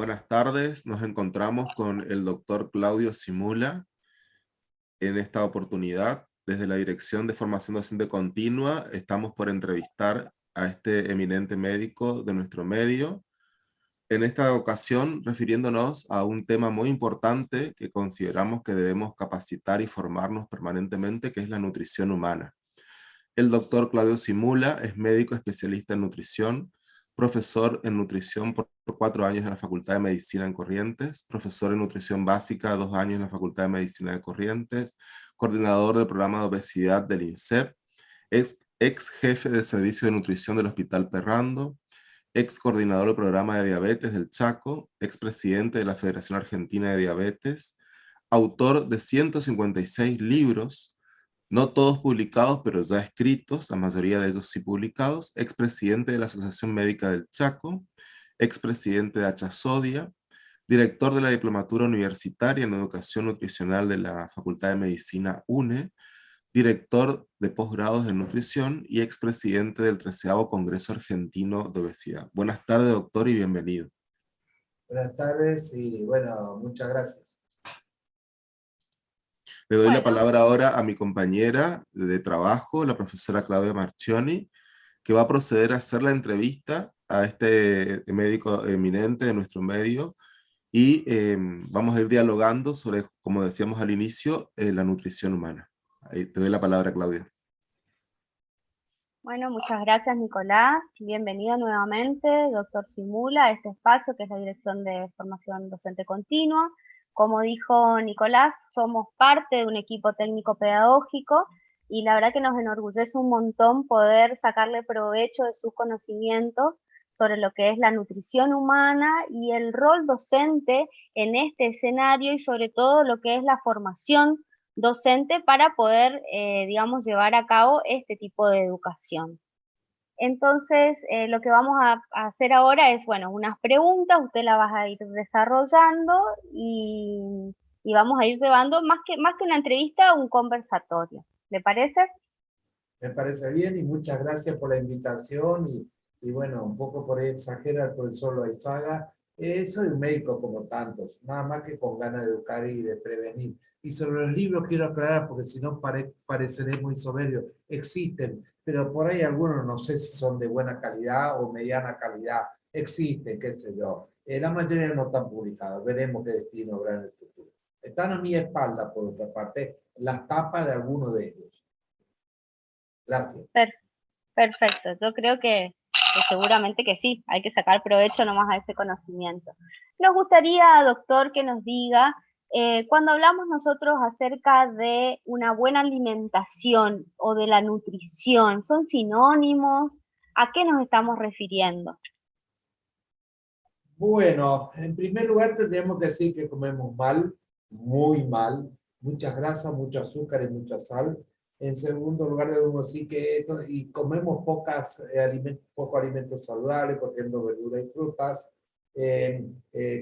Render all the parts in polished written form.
Buenas tardes, nos encontramos con el doctor Claudio Simula en esta oportunidad. Desde la Dirección de Formación Docente Continua estamos por entrevistar a este eminente médico de nuestro medio. En esta ocasión refiriéndonos a un tema muy importante que consideramos que debemos capacitar y formarnos permanentemente, que es la nutrición humana. El doctor Claudio Simula es médico especialista en nutrición, profesor en nutrición por 4 años en la Facultad de Medicina en Corrientes, profesor en nutrición básica 2 años en la Facultad de Medicina de Corrientes, coordinador del programa de obesidad del INSEP, ex jefe de servicio de nutrición del Hospital Perrando, ex coordinador del programa de diabetes del Chaco, ex presidente de la Federación Argentina de Diabetes, autor de 156 libros, no todos publicados, pero ya escritos, la mayoría de ellos sí publicados, expresidente de la Asociación Médica del Chaco, expresidente de Achasodia, director de la Diplomatura Universitaria en Educación Nutricional de la Facultad de Medicina UNE, director de posgrados en nutrición y expresidente del 13º Congreso Argentino de Obesidad. Buenas tardes, doctor, y bienvenido. Buenas tardes y bueno, muchas gracias. Le doy la palabra ahora a mi compañera de trabajo, la profesora Claudia Marchioni, que va a proceder a hacer la entrevista a este médico eminente de nuestro medio y vamos a ir dialogando sobre, como decíamos al inicio, la nutrición humana. Ahí te doy la palabra, Claudia. Bueno, muchas gracias, Nicolás. Bienvenido nuevamente, doctor Simula, a este espacio que es la Dirección de Formación Docente Continua. Como dijo Nicolás, somos parte de un equipo técnico pedagógico y la verdad que nos enorgullece un montón poder sacarle provecho de sus conocimientos sobre lo que es la nutrición humana y el rol docente en este escenario y sobre todo lo que es la formación docente para poder, digamos, llevar a cabo este tipo de educación. Entonces, lo que vamos a hacer ahora es, bueno, unas preguntas, usted las va a ir desarrollando y vamos a ir llevando, más que una entrevista, un conversatorio. ¿Le parece? Me parece bien y muchas gracias por la invitación y bueno, un poco por ahí exagera el profesor Loaizaga. Soy un médico como tantos, nada más que con ganas de educar y de prevenir. Y sobre los libros quiero aclarar, porque si no pareceré muy soberbio, existen, pero por ahí algunos no sé si son de buena calidad o mediana calidad, existen, qué sé yo. La mayoría no están publicados, veremos qué destino habrá en el futuro. Están a mi espalda, por otra parte, las tapas de algunos de ellos. Gracias. Perfecto, yo creo que seguramente que sí, hay que sacar provecho nomás a ese conocimiento. Nos gustaría, doctor, que nos diga, cuando hablamos nosotros acerca de una buena alimentación o de la nutrición, ¿son sinónimos? ¿A qué nos estamos refiriendo? Bueno, en primer lugar tendríamos que decir que comemos mal, muy mal, muchas grasas, mucho azúcar y mucha sal. En segundo lugar debemos decir que comemos poco alimentos saludables, por ejemplo, verduras y frutas.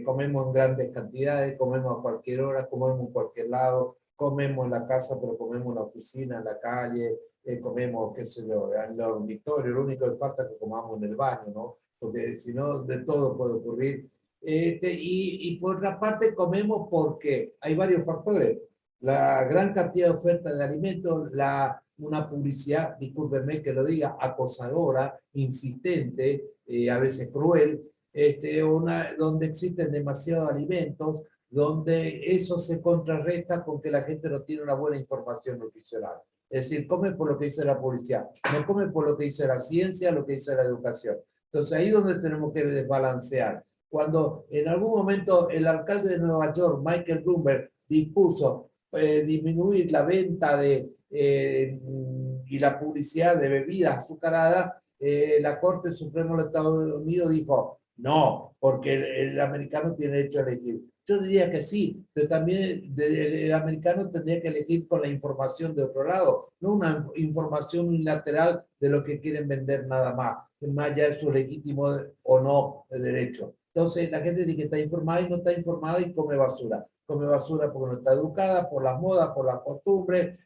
Comemos en grandes cantidades, comemos a cualquier hora, comemos en cualquier lado, comemos en la casa, pero comemos en la oficina, en la calle, comemos, qué sé yo, en el dormitorio. Lo único que falta es que comamos en el baño, ¿no? Porque si no, de todo puede ocurrir. Y por otra parte comemos porque hay varios factores. La gran cantidad de oferta de alimentos, una publicidad, discúlpenme que lo diga, acosadora, insistente, a veces cruel, donde existen demasiados alimentos, donde eso se contrarresta con que la gente no tiene una buena información nutricional. Es decir, come por lo que dice la publicidad, no come por lo que dice la ciencia, lo que dice la educación. Entonces ahí es donde tenemos que desbalancear. Cuando en algún momento el alcalde de Nueva York, Michael Bloomberg, dispuso disminuir la venta y la publicidad de bebidas azucaradas, la Corte Suprema de los Estados Unidos dijo, no, porque el americano tiene derecho a elegir. Yo diría que sí, pero también el americano tendría que elegir con la información de otro lado, no una información unilateral de lo que quieren vender nada más allá de su legítimo o no de derecho. Entonces la gente dice que está informada y no está informada y come basura. Come basura porque no está educada, por las modas, por las costumbres,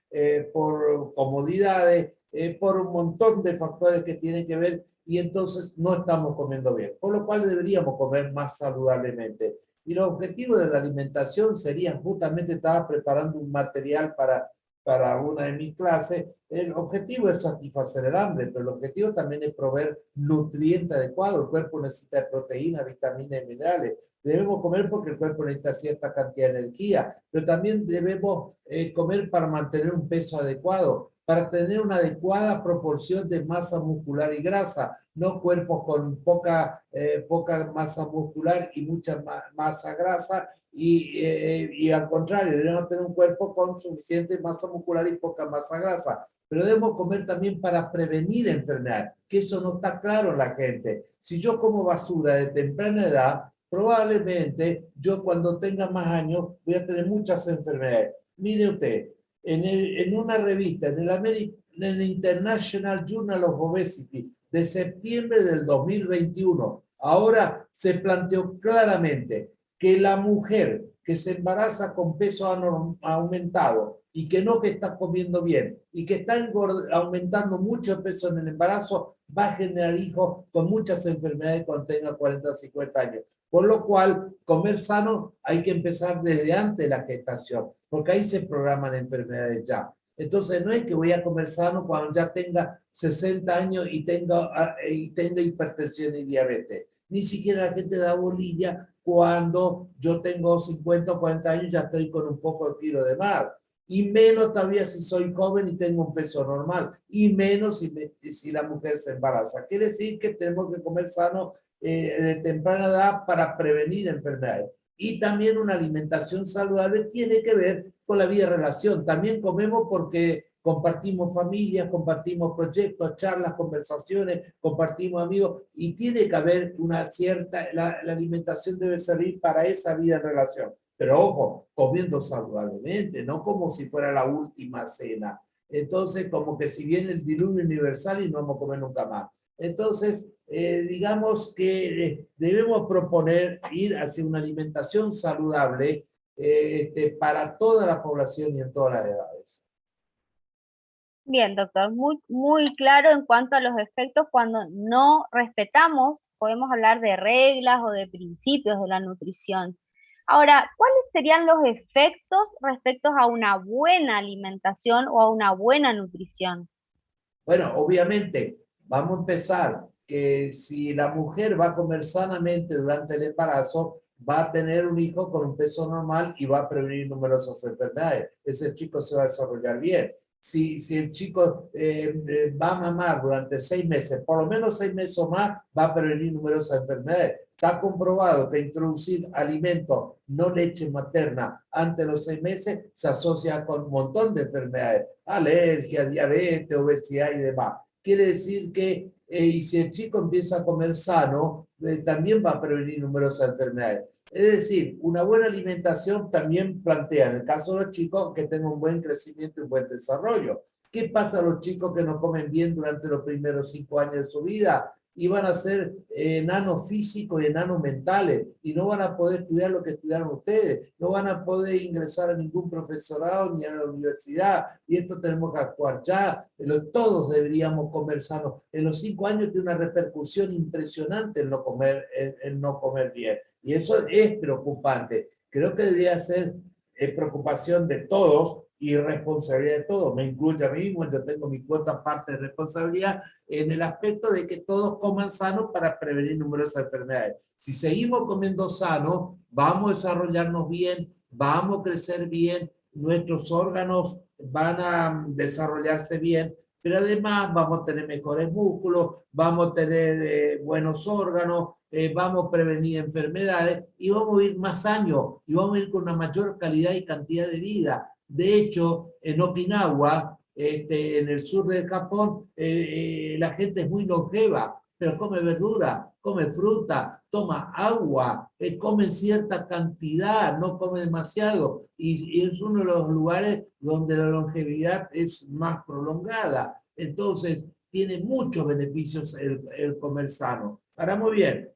por comodidades, por un montón de factores que tienen que ver y entonces no estamos comiendo bien, por lo cual deberíamos comer más saludablemente. Y los objetivos de la alimentación serían, justamente estaba preparando un material para una de mis clases, el objetivo es satisfacer el hambre, pero el objetivo también es proveer nutrientes adecuados. El cuerpo necesita proteínas, vitaminas y minerales. Debemos comer porque el cuerpo necesita cierta cantidad de energía, pero también debemos comer para mantener un peso adecuado, para tener una adecuada proporción de masa muscular y grasa, no cuerpos con poca masa muscular y mucha masa grasa, y al contrario, debemos tener un cuerpo con suficiente masa muscular y poca masa grasa. Pero debemos comer también para prevenir enfermedades, que eso no está claro en la gente. Si yo como basura de temprana edad, probablemente yo cuando tenga más años voy a tener muchas enfermedades. Mire usted, en una revista, en el International Journal of Obesity, de septiembre del 2021, ahora se planteó claramente que la mujer que se embaraza con peso aumentado y que no que está comiendo bien y que está aumentando mucho peso en el embarazo, va a generar hijos con muchas enfermedades cuando tenga 40 o 50 años. Por lo cual, comer sano hay que empezar desde antes de la gestación, porque ahí se programan enfermedades ya. Entonces, no es que voy a comer sano cuando ya tenga 60 años y tenga hipertensión y diabetes. Ni siquiera la gente da bolilla cuando yo tengo 50 o 40 años, ya estoy con un poco de kilo de más. Y menos todavía si soy joven y tengo un peso normal. Y menos si la mujer se embaraza. Quiere decir que tenemos que comer sano de temprana edad para prevenir enfermedades. Y también una alimentación saludable tiene que ver con la vida de relación. También comemos porque compartimos familias, compartimos proyectos, charlas, conversaciones, compartimos amigos, y tiene que haber una cierta, la alimentación debe servir para esa vida en relación. Pero ojo, comiendo saludablemente, no como si fuera la última cena. Entonces, como que si viene el diluvio universal y no vamos a comer nunca más. Entonces, digamos que debemos proponer ir hacia una alimentación saludable para toda la población y en todas las edades. Bien, doctor, muy claro en cuanto a los efectos cuando no respetamos, podemos hablar de reglas o de principios de la nutrición. Ahora, ¿cuáles serían los efectos respecto a una buena alimentación o a una buena nutrición? Bueno, obviamente, vamos a empezar que si la mujer va a comer sanamente durante el embarazo, va a tener un hijo con un peso normal y va a prevenir numerosas enfermedades. Ese chico se va a desarrollar bien. Si el chico va a mamar durante 6 meses, por lo menos 6 meses o más, va a prevenir numerosas enfermedades. Está comprobado que introducir alimentos, no leche materna, antes de los 6 meses, se asocia con un montón de enfermedades, alergia, diabetes, obesidad y demás. Quiere decir que, y si el chico empieza a comer sano, también va a prevenir numerosas enfermedades. Es decir, una buena alimentación también plantea, en el caso de los chicos, que tengan un buen crecimiento y un buen desarrollo. ¿Qué pasa a los chicos que no comen bien durante los primeros 5 años de su vida? Y van a ser enanos físicos y enanos mentales, y no van a poder estudiar lo que estudiaron ustedes, no van a poder ingresar a ningún profesorado ni a la universidad, y esto tenemos que actuar ya. Todos deberíamos comer sano. En los 5 años tiene una repercusión impresionante el no comer bien, y eso es preocupante. Creo que debería ser preocupación de todos y responsabilidad de todos. Me incluye a mí mismo, yo tengo mi cuota parte de responsabilidad en el aspecto de que todos coman sano para prevenir numerosas enfermedades. Si seguimos comiendo sano, vamos a desarrollarnos bien, vamos a crecer bien, nuestros órganos van a desarrollarse bien, pero además vamos a tener mejores músculos, vamos a tener buenos órganos, vamos a prevenir enfermedades y vamos a vivir más años y vamos a ir con una mayor calidad y cantidad de vida. De hecho, en Okinawa, en el sur del Japón, la gente es muy longeva, pero come verdura, come fruta, toma agua, come en cierta cantidad, no come demasiado, y es uno de los lugares donde la longevidad es más prolongada. Entonces, tiene muchos beneficios el comer sano. Ahora, muy bien,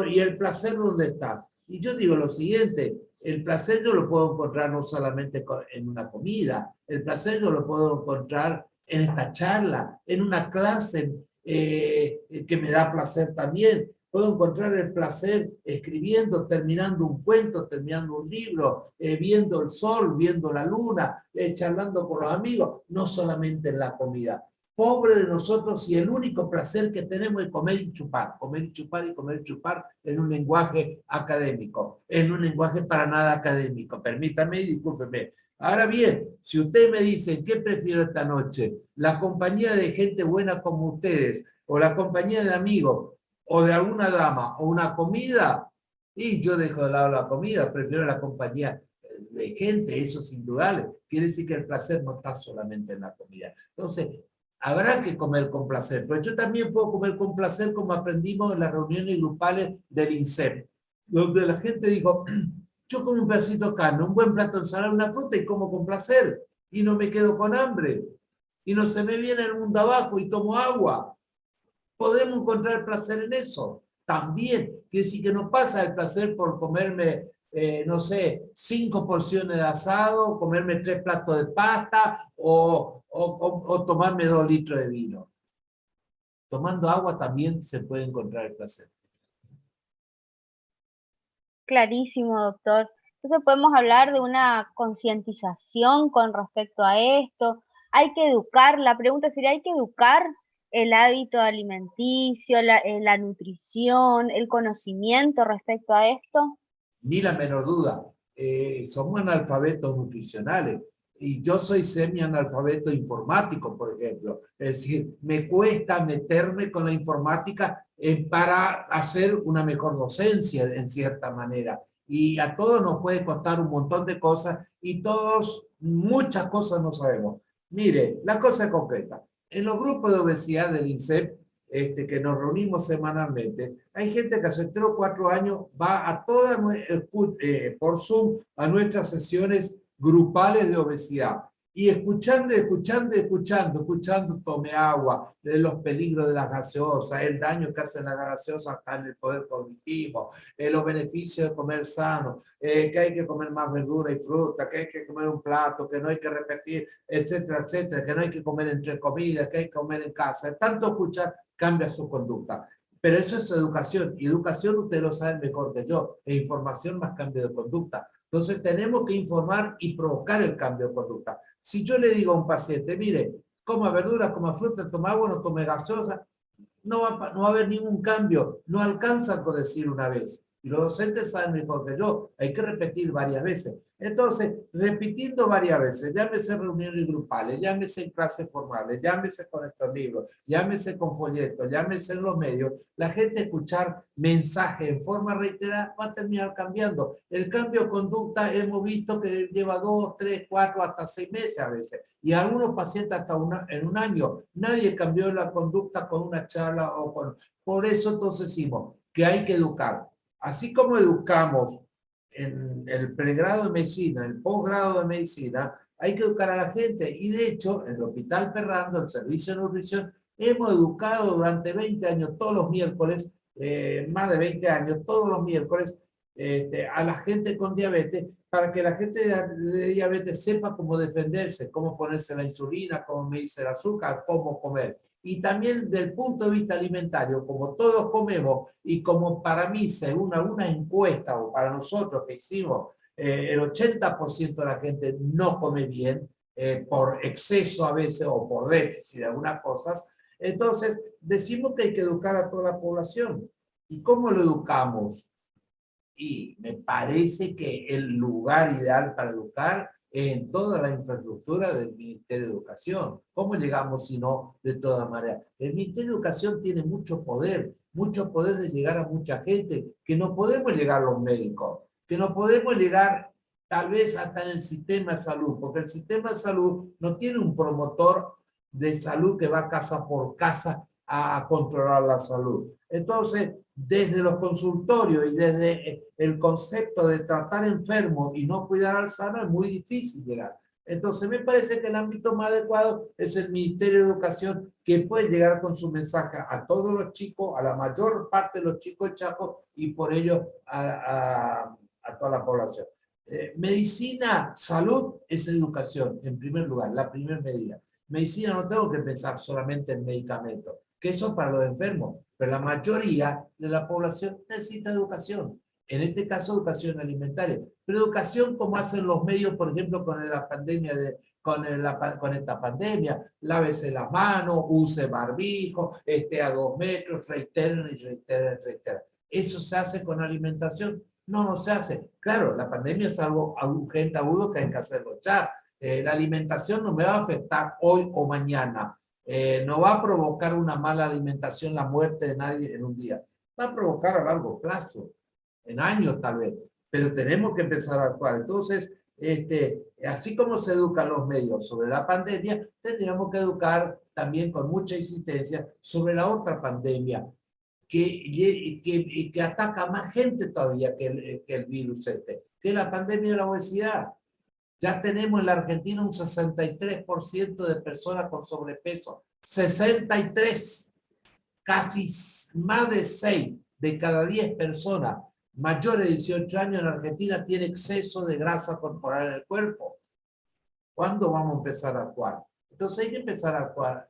¿y el placer dónde está? Y yo digo lo siguiente, el placer yo lo puedo encontrar no solamente en una comida, el placer yo lo puedo encontrar en esta charla, en una clase, que me da placer también. Puedo encontrar el placer escribiendo, terminando un cuento, terminando un libro, viendo el sol, viendo la luna, charlando con los amigos, no solamente en la comida. Pobre de nosotros si el único placer que tenemos es comer y chupar y comer y chupar en un lenguaje académico, en un lenguaje para nada académico. Permítame y discúlpeme. Ahora bien, si usted me dice, ¿qué prefiero esta noche? ¿La compañía de gente buena como ustedes? ¿O la compañía de amigos? ¿O de alguna dama? ¿O una comida? Y yo dejo de lado la comida, prefiero la compañía de gente, eso es indudable. Quiere decir que el placer no está solamente en la comida. Entonces, habrá que comer con placer, pero yo también puedo comer con placer como aprendimos en las reuniones grupales del INSEP, donde la gente dijo, yo como un pedacito de carne, un buen plato de ensalada, una fruta y como con placer, y no me quedo con hambre, y no se me viene el mundo abajo y tomo agua. Podemos encontrar placer en eso. También, quiere decir que no pasa el placer por comerme, no sé, 5 porciones de asado, comerme 3 platos de pasta o tomarme 2 litros de vino. Tomando agua también se puede encontrar el placer. Clarísimo, doctor. Entonces podemos hablar de una concientización con respecto a esto. Hay que educar, la pregunta sería, ¿hay que educar el hábito alimenticio, la nutrición, el conocimiento respecto a esto? Ni la menor duda. Somos analfabetos nutricionales. Y yo soy semi-analfabeto informático, por ejemplo. Es decir, me cuesta meterme con la informática para hacer una mejor docencia, en cierta manera. Y a todos nos puede costar un montón de cosas y todos, muchas cosas no sabemos. Mire, la cosa concreta. En los grupos de obesidad del INSEP, que nos reunimos semanalmente, hay gente que hace 3 o 4 años va a todas, por Zoom, a nuestras sesiones grupales de obesidad. Y escuchando, tome agua, de los peligros de las gaseosas, el daño que hacen las gaseosas en el poder cognitivo, los beneficios de comer sano, que hay que comer más verdura y fruta, que hay que comer un plato, que no hay que repetir, etcétera, etcétera, que no hay que comer entre comidas, que hay que comer en casa. Tanto escuchar cambia su conducta. Pero eso es educación. Y educación usted lo sabe mejor que yo. E información más cambio de conducta. Entonces tenemos que informar y provocar el cambio de conducta. Si yo le digo a un paciente, mire, coma verduras, coma fruta, toma agua, no tome gaseosa, no va a haber ningún cambio. No alcanza con decir una vez. Y los docentes saben mejor que yo. Hay que repetir varias veces. Entonces, repitiendo varias veces, llámese reuniones grupales, llámese en clases formales, llámese con estos libros, llámese con folletos, llámese en los medios, la gente escuchar mensajes en forma reiterada va a terminar cambiando. El cambio de conducta hemos visto que lleva 2, 3, 4, hasta 6 meses a veces. Y algunos pacientes hasta en un año. Nadie cambió la conducta con una charla o con... Por eso entonces decimos que hay que educar. Así como educamos en el pregrado de medicina, en el posgrado de medicina, hay que educar a la gente. Y de hecho, en el Hospital Ferrando, el Servicio de Nutrición, hemos educado durante 20 años, todos los miércoles, más de 20 años, todos los miércoles, a la gente con diabetes, para que la gente de diabetes sepa cómo defenderse, cómo ponerse la insulina, cómo medirse el azúcar, cómo comer. Y también del punto de vista alimentario, como todos comemos, y como para mí, según alguna encuesta, o para nosotros que hicimos, el 80% de la gente no come bien, por exceso a veces, o por déficit de algunas cosas. Entonces, decimos que hay que educar a toda la población. ¿Y cómo lo educamos? Y me parece que el lugar ideal para educar es en toda la infraestructura del Ministerio de Educación. ¿Cómo llegamos si no de todas maneras? El Ministerio de Educación tiene mucho poder de llegar a mucha gente, que no podemos llegar a los médicos, que no podemos llegar tal vez hasta en el sistema de salud, porque el sistema de salud no tiene un promotor de salud que va casa por casa a controlar la salud. Entonces, desde los consultorios y desde el concepto de tratar enfermos y no cuidar al sano es muy difícil llegar. Entonces me parece que el ámbito más adecuado es el Ministerio de Educación, que puede llegar con su mensaje a todos los chicos, a la mayor parte de los chicos de Chaco y por ello a toda la población. Medicina, salud es educación en primer lugar, la primera medida. Medicina no tengo que pensar solamente en medicamentos. que eso es para los enfermos, pero la mayoría de la población necesita educación. En este caso, educación alimentaria. Pero educación como hacen los medios, por ejemplo, con la pandemia con esta pandemia, lávese las manos, use barbijo, esté a 2 metros, reiteren y reiteren, reiteren. ¿Eso se hace con alimentación? No, no se hace. Claro, la pandemia es algo urgente, agudo, que hay que hacerlo ya. La alimentación no me va a afectar hoy o mañana. No va a provocar una mala alimentación la muerte de nadie en un día. Va a provocar a largo plazo, en años tal vez, pero tenemos que empezar a actuar. Entonces, así como se educan los medios sobre la pandemia, tendríamos que educar también con mucha insistencia sobre la otra pandemia que ataca a más gente todavía que el virus que es la pandemia de la obesidad. Ya tenemos en la Argentina un 63% de personas con sobrepeso. 63, casi más de 6 de cada 10 personas mayores de 18 años en Argentina tiene exceso de grasa corporal en el cuerpo. ¿Cuándo vamos a empezar a actuar? Entonces hay que empezar a actuar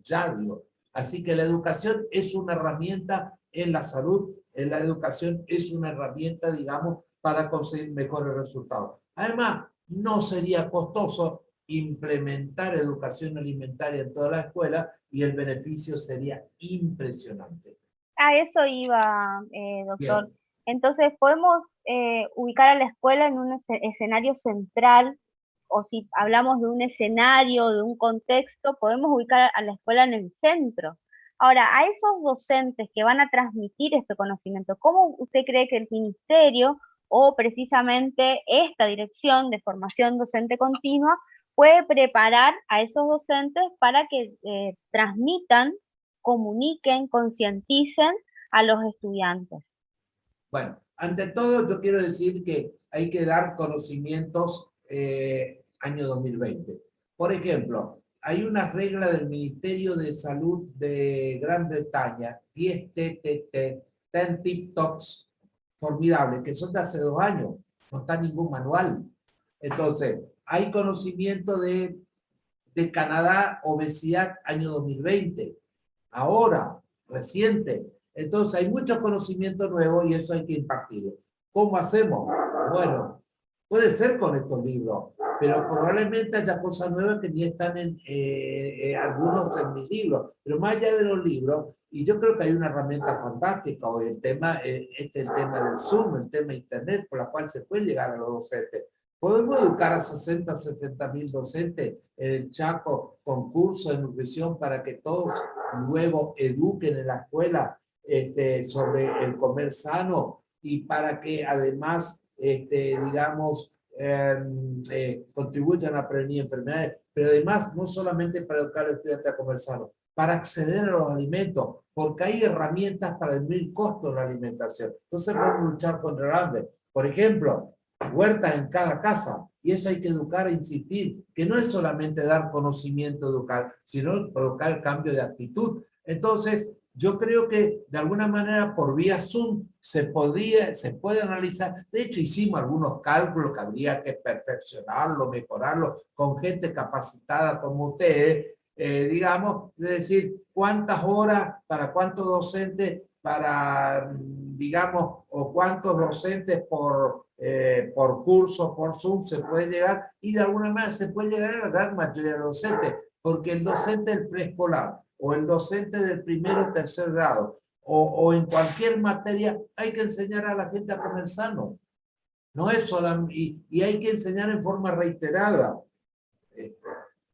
ya, digo. Así que la educación es una herramienta en la salud, la educación es una herramienta, digamos, para conseguir mejores resultados. Además, no sería costoso implementar educación alimentaria en toda la escuela y el beneficio sería impresionante. A eso iba, doctor. Bien. Entonces, podemos ubicar a la escuela en un escenario central, o si hablamos de un escenario, de un contexto, podemos ubicar a la escuela en el centro. Ahora, a esos docentes que van a transmitir este conocimiento, ¿cómo usted cree que el ministerio o precisamente esta dirección de formación docente continua puede preparar a esos docentes para que transmitan, comuniquen, concienticen a los estudiantes? Bueno, ante todo yo quiero decir que hay que dar conocimientos año 2020. Por ejemplo, hay una regla del Ministerio de Salud de Gran Bretaña, 10 TTT, 10 Tip Tops, formidables, que son de hace 2 años, no está ningún manual. Entonces, hay conocimiento de Canadá, obesidad, año 2020. Ahora, reciente. Entonces, hay mucho conocimiento nuevo y eso hay que impartirlo. ¿Cómo hacemos? Bueno, puede ser con estos libros, pero probablemente haya cosas nuevas que ni están en algunos en mis libros. Pero más allá de los libros, y yo creo que hay una herramienta fantástica hoy, el tema del Zoom, el tema de Internet, por la cual se puede llegar a los docentes. ¿Podemos educar a 60, 70 mil docentes en el Chaco con cursos de nutrición para que todos luego eduquen en la escuela sobre el comer sano y para que además, digamos, contribuyan a prevenir enfermedades, pero además no solamente para educar al estudiante a comer sano, para acceder a los alimentos, porque hay herramientas para disminuir el costo de la alimentación. Entonces podemos luchar contra el hambre. Por ejemplo, huertas en cada casa, y eso hay que educar e insistir, que no es solamente dar conocimiento educar, sino provocar el cambio de actitud. Entonces, yo creo que de alguna manera por vía Zoom se puede analizar. De hecho, hicimos algunos cálculos que habría que perfeccionarlo, mejorarlo con gente capacitada como ustedes, digamos, de decir cuántas horas para cuántos docentes, para, digamos, o cuántos docentes por curso, por Zoom se puede llegar, y de alguna manera se puede llegar a la gran mayoría de los docentes, porque el docente del preescolar o el docente del primero o tercer grado o en cualquier materia hay que enseñar a la gente a comer sano. No es solamente, y hay que enseñar en forma reiterada.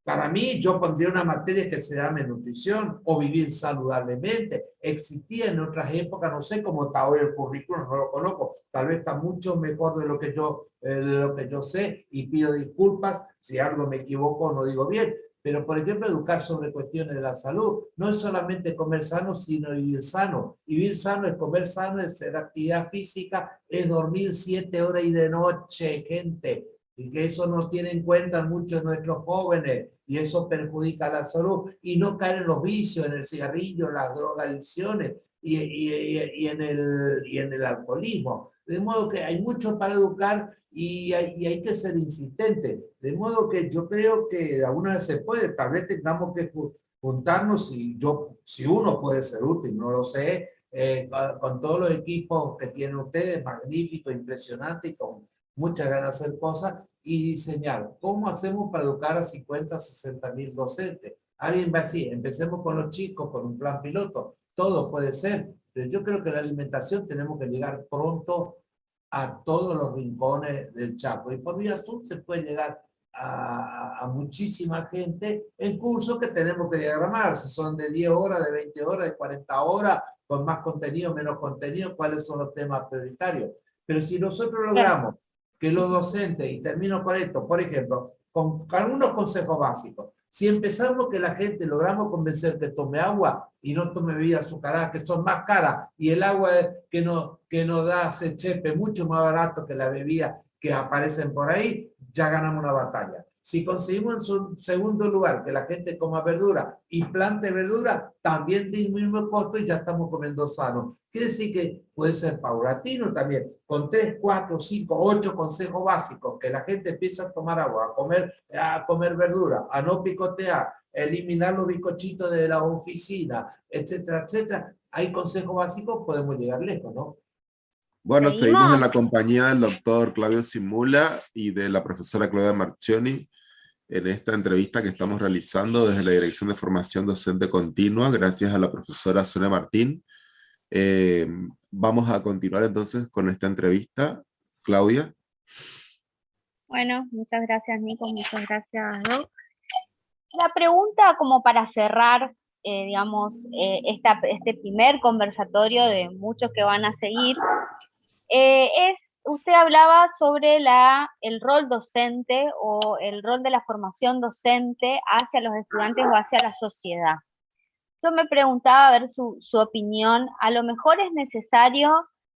Para mí, yo pondría una materia que se llame nutrición o vivir saludablemente. Existía en otras épocas, no sé cómo está hoy el currículum, no lo conozco. Tal vez está mucho mejor de lo que yo sé y pido disculpas si algo me equivoco o no digo bien. Pero, por ejemplo, educar sobre cuestiones de la salud. No es solamente comer sano, sino vivir sano. Vivir sano es comer sano, es hacer actividad física, es dormir 7 horas y de noche, gente. Y que eso no tiene en cuenta muchos de nuestros jóvenes, y eso perjudica la salud, y no caer en los vicios, en el cigarrillo, en las drogadicciones y en el alcoholismo. De modo que hay mucho para educar y hay que ser insistente. De modo que yo creo que de alguna vez se puede, tal vez tengamos que juntarnos si uno puede ser útil, no lo sé, con todos los equipos que tienen ustedes, magnífico, impresionante y con muchas ganas de hacer cosas y diseñar cómo hacemos para educar a 50, 60 mil docentes. Alguien va así, empecemos con los chicos, con un plan piloto, todo puede ser, pero yo creo que la alimentación tenemos que llegar pronto a todos los rincones del Chaco y por vía sur se puede llegar a muchísima gente en cursos que tenemos que diagramar, si son de 10 horas, de 20 horas, de 40 horas, con más contenido, menos contenido, cuáles son los temas prioritarios. Pero si nosotros logramos que los docentes, y termino con esto, por ejemplo, con algunos consejos básicos, si empezamos que la gente logramos convencer que tome agua y no tome bebidas azucaradas, que son más caras, y el agua que nos da Sechepe mucho más barato que la bebida que aparecen por ahí, ya ganamos una batalla. Si conseguimos en segundo lugar que la gente coma verdura y plante verdura, también disminuimos el costo y ya estamos comiendo sano. Quiere decir que puede ser paulatino también, con 3, 4, 5, 8 consejos básicos, que la gente empiece a tomar agua, a comer verdura, a no picotear, eliminar los bizcochitos de la oficina, etcétera, etcétera. Hay consejos básicos, podemos llegar lejos, ¿no? Bueno, seguimos en ¿Seguimos? la compañía del doctor Claudio Simula y de la profesora Claudia Marchioni en esta entrevista que estamos realizando desde la Dirección de Formación Docente Continua, gracias a la profesora Sonia Martín. Vamos a continuar entonces con esta entrevista. Claudia. Bueno, muchas gracias, Nico, muchas gracias, Doc. La pregunta como para cerrar, digamos, este primer conversatorio de muchos que van a seguir, usted hablaba sobre el rol docente o el rol de la formación docente hacia los estudiantes o hacia la sociedad. Yo me preguntaba, a ver su opinión, a lo mejor es necesario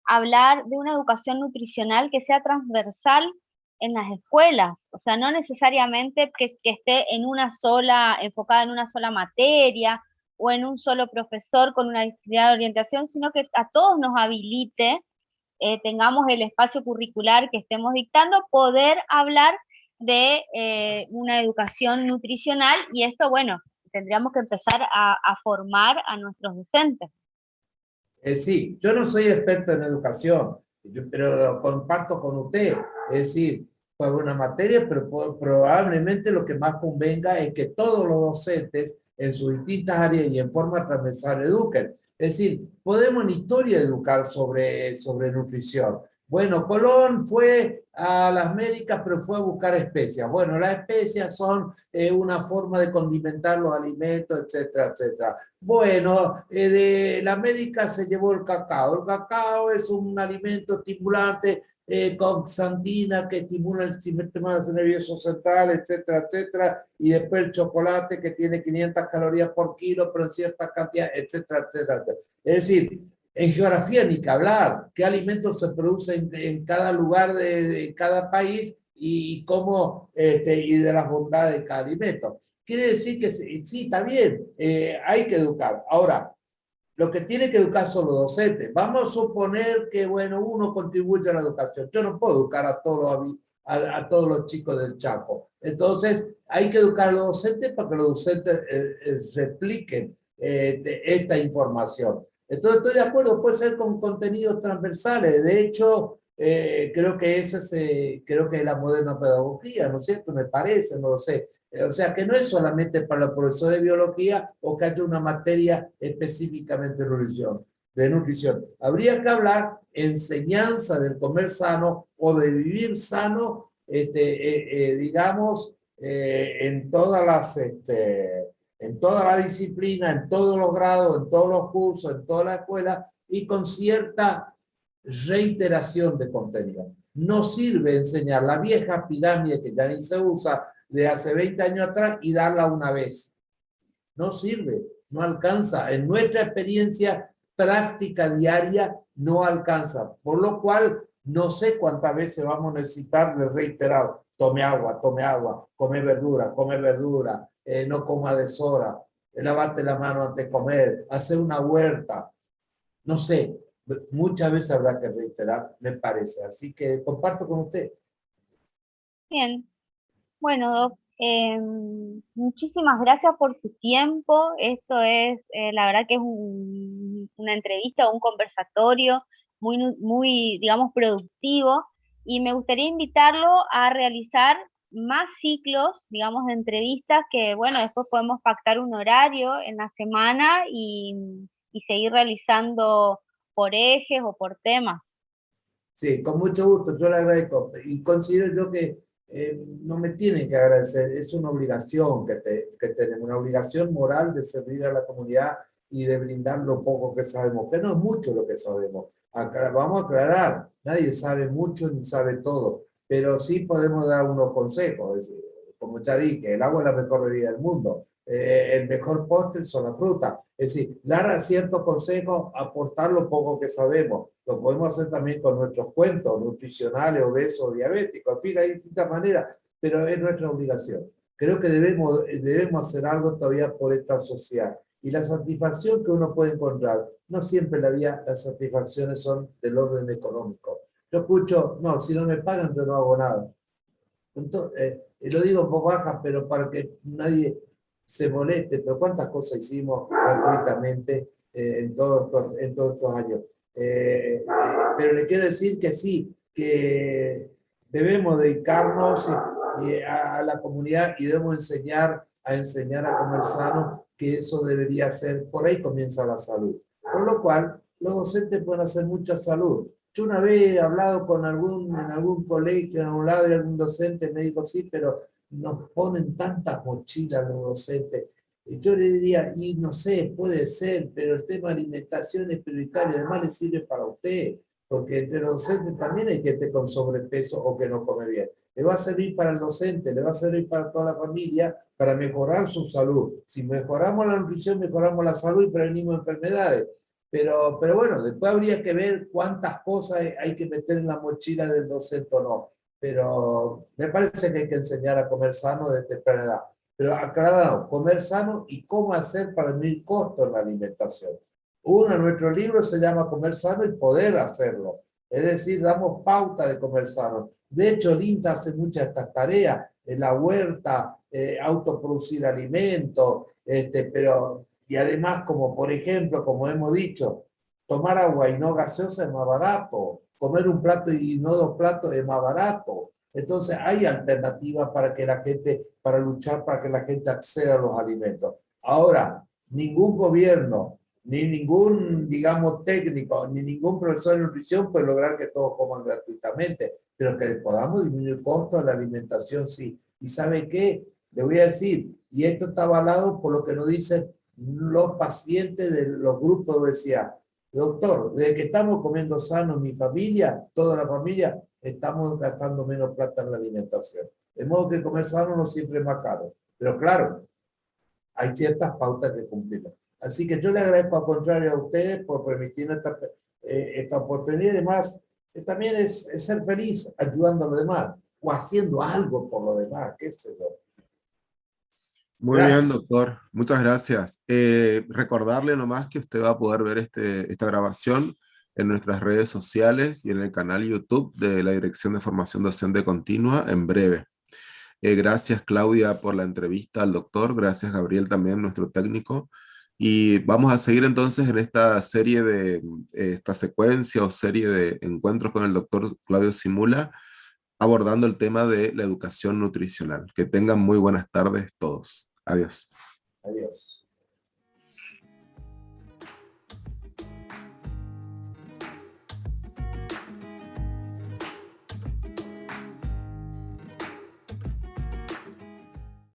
hablar de una educación nutricional que sea transversal en las escuelas, o sea, no necesariamente que esté enfocada en una sola materia o en un solo profesor con una disciplina de orientación, sino que a todos nos habilite, tengamos el espacio curricular que estemos dictando, poder hablar de una educación nutricional y esto, bueno, tendríamos que empezar a formar a nuestros docentes. Sí, yo no soy experto en educación, pero lo comparto con usted. Es decir, fue una materia, pero probablemente lo que más convenga es que todos los docentes en sus distintas áreas y en forma transversal eduquen. Es decir, podemos en historia educar sobre nutrición. Bueno, Colón fue a las Américas, pero fue a buscar especias. Bueno, las especias son una forma de condimentar los alimentos, etcétera, etcétera. Bueno, de la América se llevó el cacao. El cacao es un alimento estimulante con xantina que estimula el sistema nervioso central, etcétera, etcétera. Y después el chocolate que tiene 500 calorías por kilo, pero en cierta cantidad, etcétera, etcétera, etcétera. Es decir, en geografía ni que hablar, qué alimentos se producen en cada lugar de cada país y cómo, y de las bondades de cada alimento. Quiere decir que sí, está bien, hay que educar. Ahora, lo que tiene que educar son los docentes. Vamos a suponer que, bueno, uno contribuye a la educación. Yo no puedo educar a todos los chicos del Chaco. Entonces, hay que educar a los docentes para que los docentes repliquen esta información. Entonces, estoy de acuerdo, puede ser con contenidos transversales. De hecho, creo que creo que es la moderna pedagogía, ¿no es cierto? Me parece, no lo sé. O sea, que no es solamente para los profesores de biología o que haya una materia específicamente de nutrición. Habría que hablar enseñanza del comer sano o de vivir sano, digamos, en todas en toda la disciplina, en todos los grados, en todos los cursos, en toda la escuela y con cierta reiteración de contenido. No sirve enseñar la vieja pirámide que ya ni se usa de hace 20 años atrás y darla una vez. No sirve, no alcanza. En nuestra experiencia práctica diaria no alcanza. Por lo cual, no sé cuántas veces vamos a necesitar de reiterar. Tome agua, come verdura, no coma a deshora, lavate la mano antes de comer, hacer una huerta. No sé, muchas veces habrá que reiterar, me parece. Así que comparto con usted. Bien. Bueno, Doc, Muchísimas gracias por su tiempo. Esto es, la verdad que es una entrevista o un conversatorio muy, digamos, productivo, y me gustaría invitarlo a realizar más ciclos, digamos, de entrevistas que, bueno, después podemos pactar un horario en la semana y seguir realizando por ejes o por temas. Sí, con mucho gusto, yo le agradezco. Y considero yo que no me tienen que agradecer, es una obligación que tenemos, una obligación moral de servir a la comunidad y de brindar lo poco que sabemos, que no es mucho lo que sabemos. Vamos a aclarar, nadie sabe mucho ni sabe todo, pero sí podemos dar unos consejos. Es decir, como ya dije, el agua es la mejor bebida del mundo. El mejor postre son las frutas. Es decir, dar ciertos consejos, aportar lo poco que sabemos. Lo podemos hacer también con nuestros cuentos nutricionales, obesos, diabéticos. En fin, hay distintas maneras, pero es nuestra obligación. Creo que debemos hacer algo todavía por esta sociedad. Y la satisfacción que uno puede encontrar, no siempre en la vida las satisfacciones son del orden económico. Yo escucho, no, si no me pagan yo no hago nada. Entonces, lo digo en voz baja, pero para que nadie se moleste, pero cuántas cosas hicimos gratuitamente en todos estos años. Pero le quiero decir que sí, que debemos dedicarnos a la comunidad y debemos enseñar a comer sano, que eso debería ser, por ahí comienza la salud. Por lo cual, los docentes pueden hacer mucha salud. Yo una vez he hablado con en algún colegio, en algún lado, y algún docente me dijo, sí, pero nos ponen tantas mochilas los docentes. Y yo le diría, y no sé, puede ser, pero el tema de alimentación es prioritario, además le sirve para usted, porque entre los docentes también hay gente con sobrepeso o que no come bien. Le va a servir para el docente, le va a servir para toda la familia, para mejorar su salud. Si mejoramos la nutrición, mejoramos la salud y prevenimos enfermedades. Pero bueno, después habría que ver cuántas cosas hay que meter en la mochila del docente o no. Pero me parece que hay que enseñar a comer sano desde temprana edad. Pero aclarado, comer sano y cómo hacer para disminuir costos en la alimentación. Uno de nuestros libros se llama Comer sano y poder hacerlo. Es decir, damos pauta de comer sano. De hecho, el INTA hace muchas de estas tareas, en la huerta, autoproducir alimentos, pero, y además, como por ejemplo, como hemos dicho, tomar agua y no gaseosa es más barato, comer un plato y no dos platos es más barato. Entonces hay alternativas para que la gente, para luchar para que la gente acceda a los alimentos. Ahora, ningún gobierno, ni ningún, digamos, técnico, ni ningún profesor de nutrición puede lograr que todos coman gratuitamente, pero que podamos disminuir el costo de la alimentación, sí. ¿Y sabe qué? Le voy a decir, y esto está avalado por lo que nos dicen los pacientes de los grupos de obesidad. Doctor, desde que estamos comiendo sano, mi familia, toda la familia, estamos gastando menos plata en la alimentación. De modo que comer sano no siempre es más caro. Pero claro, hay ciertas pautas que cumplir. Así que yo le agradezco al contrario a ustedes por permitirnos esta oportunidad. Y además, también es ser feliz ayudando a los demás o haciendo algo por los demás, qué sé yo. Muy bien, Gracias. doctor. Muchas gracias. Recordarle nomás que usted va a poder ver esta grabación en nuestras redes sociales y en el canal YouTube de la Dirección de Formación Docente Continua en breve. Gracias, Claudia, por la entrevista al doctor. Gracias, Gabriel, también, nuestro técnico. Y vamos a seguir entonces en esta serie esta secuencia o serie de encuentros con el doctor Claudio Simula, abordando el tema de la educación nutricional. Que tengan muy buenas tardes todos. Adiós. Adiós.